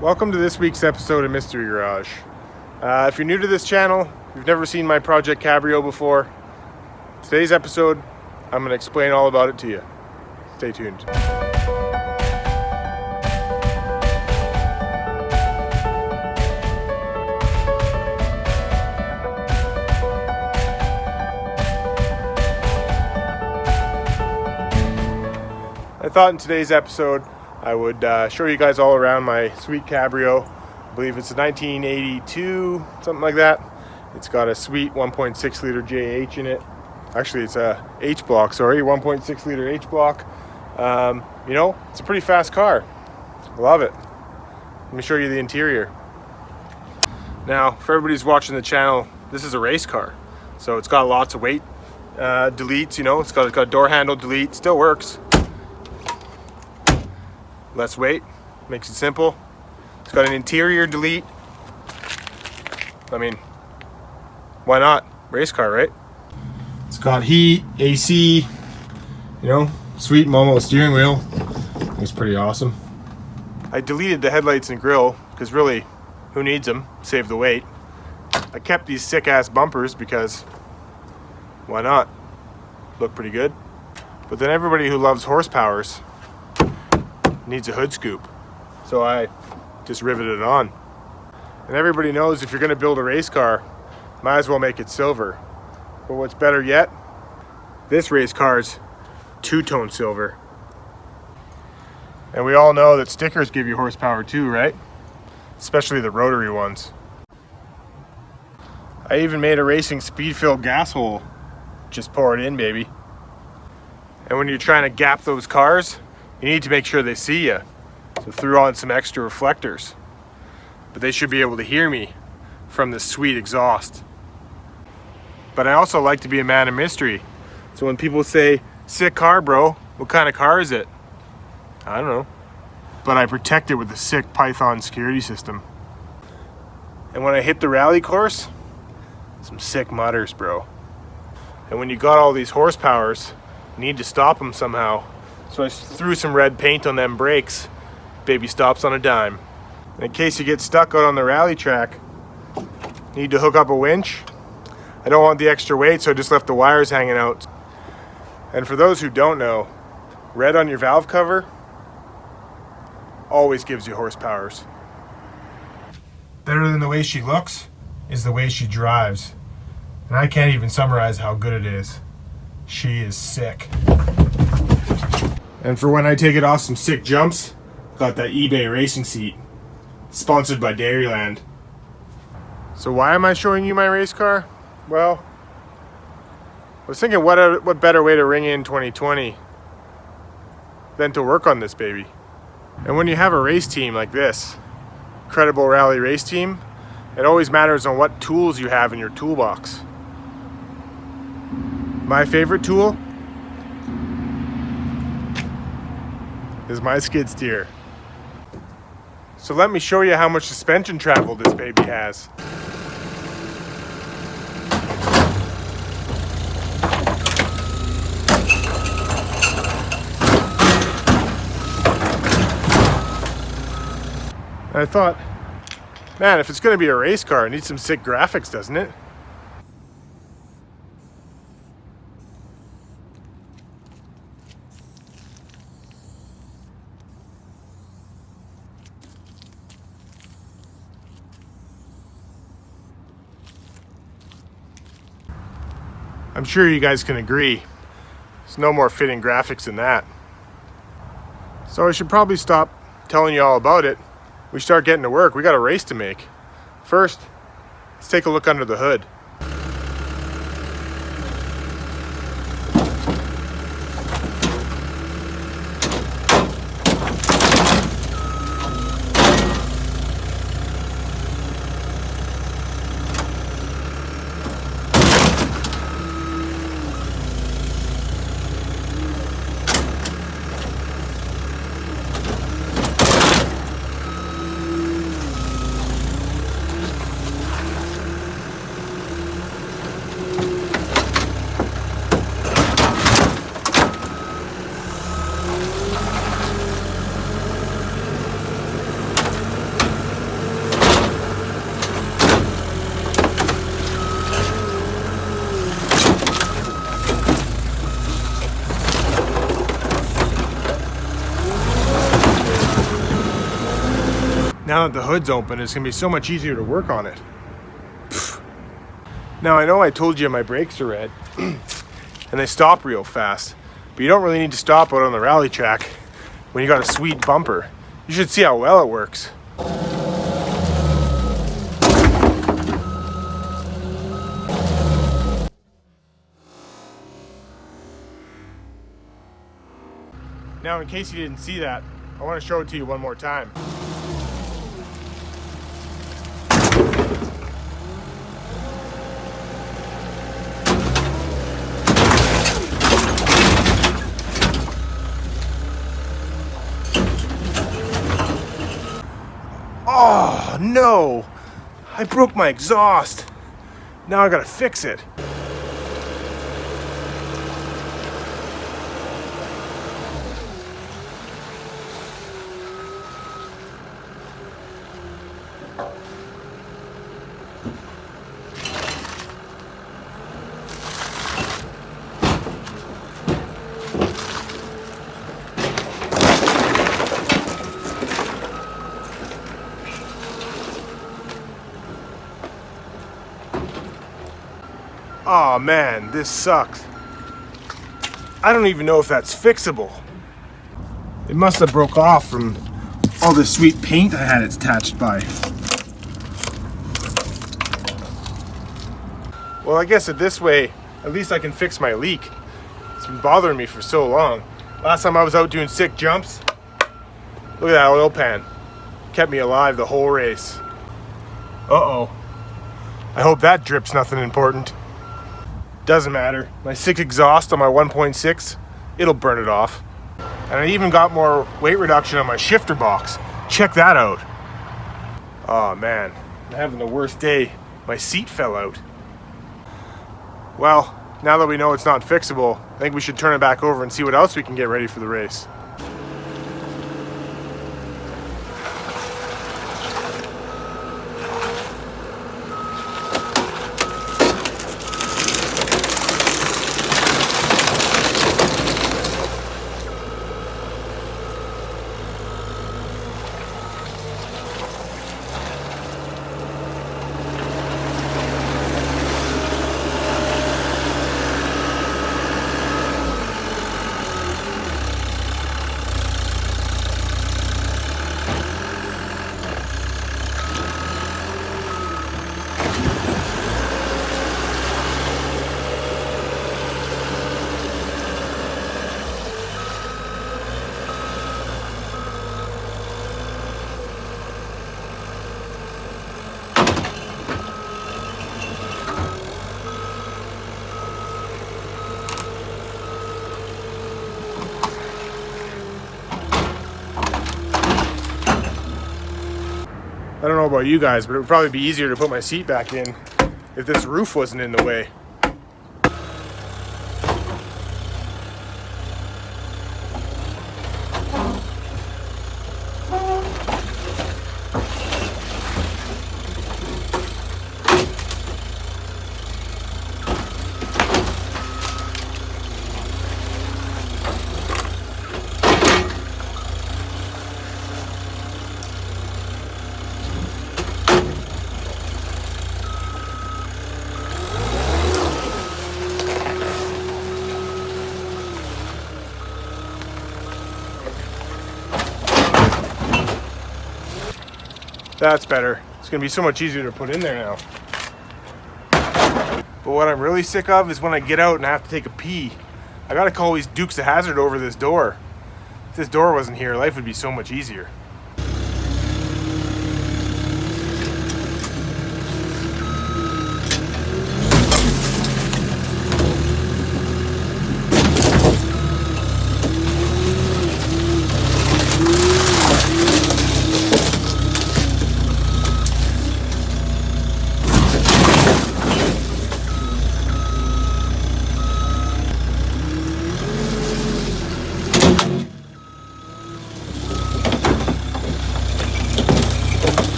Welcome to this week's episode of Mystery Garage. If you're new to this channel, you've never seen my project Cabrio before, today's episode, I'm going to explain all about it to you. Stay tuned. I thought in today's episode I would show you guys all around my sweet Cabrio. I believe it's a 1982, something like that. It's got a sweet 1.6 liter JH in it. Actually, it's a H block, sorry, 1.6 liter H block. You know, it's a pretty fast car. I love it. Let me show you the interior. Now, for everybody who's watching the channel, this is a race car. So it's got lots of weight deletes, you know, it's got a door handle delete, still works. Less weight, makes it simple. It's got an interior delete. I mean, why not? Race car, right? It's got heat, AC, you know, sweet Momo steering wheel. It's pretty awesome. I deleted the headlights and grille because really, who needs them? Save the weight. I kept these sick ass bumpers because why not? Look pretty good. But then everybody who loves horsepowers needs a hood scoop, so I just riveted it on. And everybody knows if you're going to build a race car, might as well make it silver. But what's better yet, this race car's two-tone silver. And we all know that stickers give you horsepower too, right? Especially the rotary ones. I even made a racing speed-filled gas hole. Just pour it in, baby. And when you're trying to gap those cars, you need to make sure they see you. So threw on some extra reflectors. But they should be able to hear me from this sweet exhaust. But I also like to be a man of mystery. So when people say, sick car, bro, what kind of car is it? I don't know. But I protect it with a sick Python security system. And when I hit the rally course, some sick mutters, bro. And when you got all these horsepowers, you need to stop them somehow. So I threw some red paint on them brakes. Baby stops on a dime. And in case you get stuck out on the rally track, need to hook up a winch. I don't want the extra weight, so I just left the wires hanging out. And for those who don't know, red on your valve cover always gives you horsepowers. Better than the way she looks is the way she drives. And I can't even summarize how good it is. She is sick. And for when I take it off some sick jumps, got that eBay racing seat. Sponsored by Dairyland. So why am I showing you my race car? Well, I was thinking what better way to ring in 2020 than to work on this baby. And when you have a race team like this, credible rally race team, it always matters on what tools you have in your toolbox. My favorite tool is my skid steer. So let me show you how much suspension travel this baby has. And I thought, man, if it's going to be a race car, it needs some sick graphics, doesn't it? I'm sure you guys can agree. There's no more fitting graphics than that. So I should probably stop telling you all about it. We start getting to work. We got a race to make. First, let's take a look under the hood. Now that the hood's open, it's gonna be so much easier to work on it. Pfft. Now I know I told you my brakes are red and they stop real fast, but you don't really need to stop out on the rally track when you got a sweet bumper. You should see how well it works. Now, in case you didn't see that, I want to show it to you one more time. Oh no! I broke my exhaust. Now I gotta fix it. Oh man, this sucks. I don't even know if that's fixable. It must have broke off from all this sweet paint I had it attached by. Well, I guess this way, at least I can fix my leak. It's been bothering me for so long. Last time I was out doing sick jumps, look at that oil pan. Kept me alive the whole race. Uh-oh. I hope that drip's nothing important. Doesn't matter. My 6 exhaust on my 1.6, it'll burn it off. And I even got more weight reduction on my shifter box. Check that out. Oh man, I'm having the worst day. My seat fell out. Well, now that we know it's not fixable, I think we should turn it back over and see what else we can get ready for the race. I don't know about you guys, but it would probably be easier to put my seat back in if this roof wasn't in the way. That's better. It's gonna be so much easier to put in there now. But what I'm really sick of is when I get out and I have to take a pee. I gotta call these Dukes of Hazzard over this door. If this door wasn't here, life would be so much easier.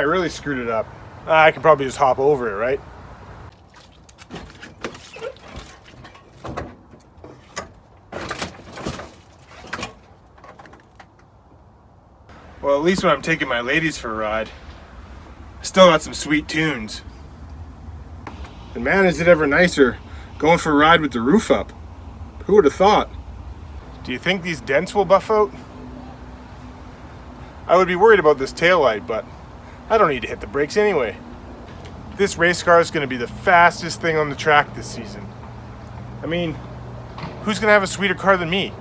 really screwed it up. I can probably just hop over it, right? Well, at least when I'm taking my ladies for a ride, I still got some sweet tunes. And man, is it ever nicer going for a ride with the roof up. Who would have thought? Do you think these dents will buff out? I would be worried about this taillight, but I don't need to hit the brakes anyway. This race car is going to be the fastest thing on the track this season. I mean, who's going to have a sweeter car than me?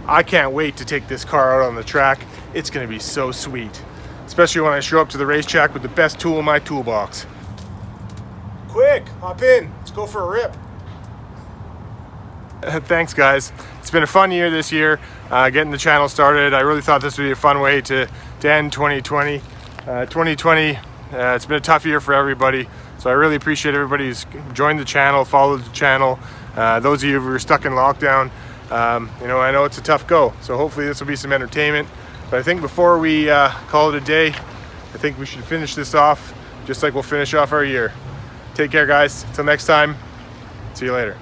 I can't wait to take this car out on the track. It's going to be so sweet. Especially when I show up to the racetrack with the best tool in my toolbox. Quick, hop in. Let's go for a rip. Thanks, guys. It's been a fun year this year, getting the channel started. I really thought this would be a fun way to end 2020. 2020, it's been a tough year for everybody. So I really appreciate everybody who's joined the channel, followed the channel. Those of you who are stuck in lockdown, you know, I know it's a tough go. So hopefully this will be some entertainment. But I think before we call it a day, I think we should finish this off just like we'll finish off our year. Take care, guys. Until next time, see you later.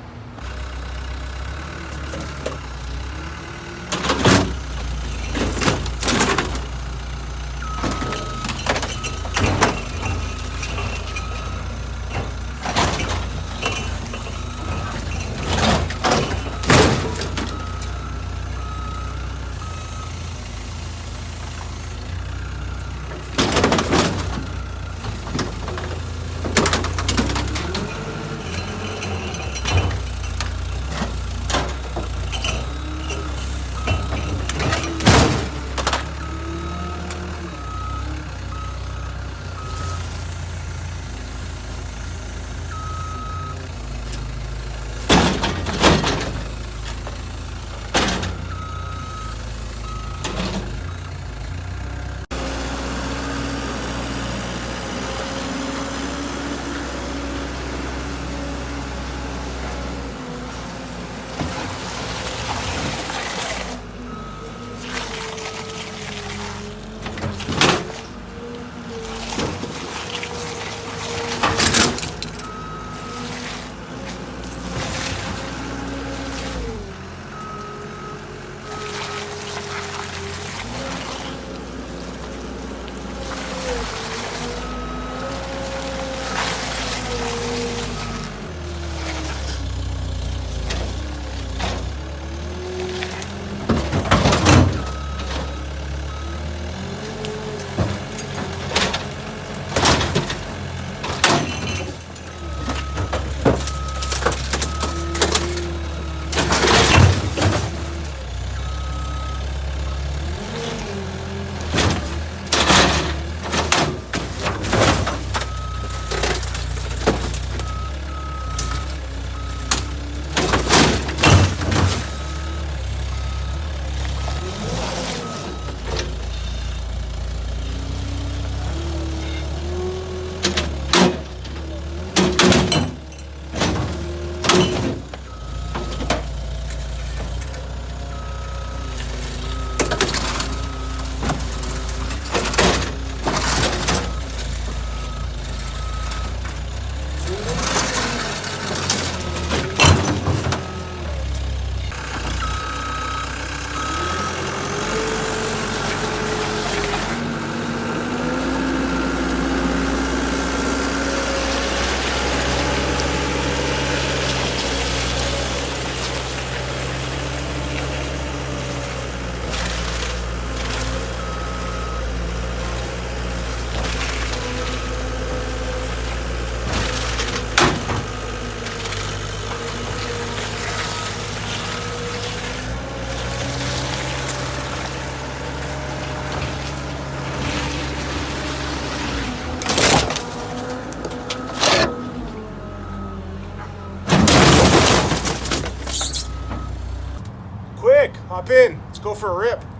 Hop in. Let's go for a rip.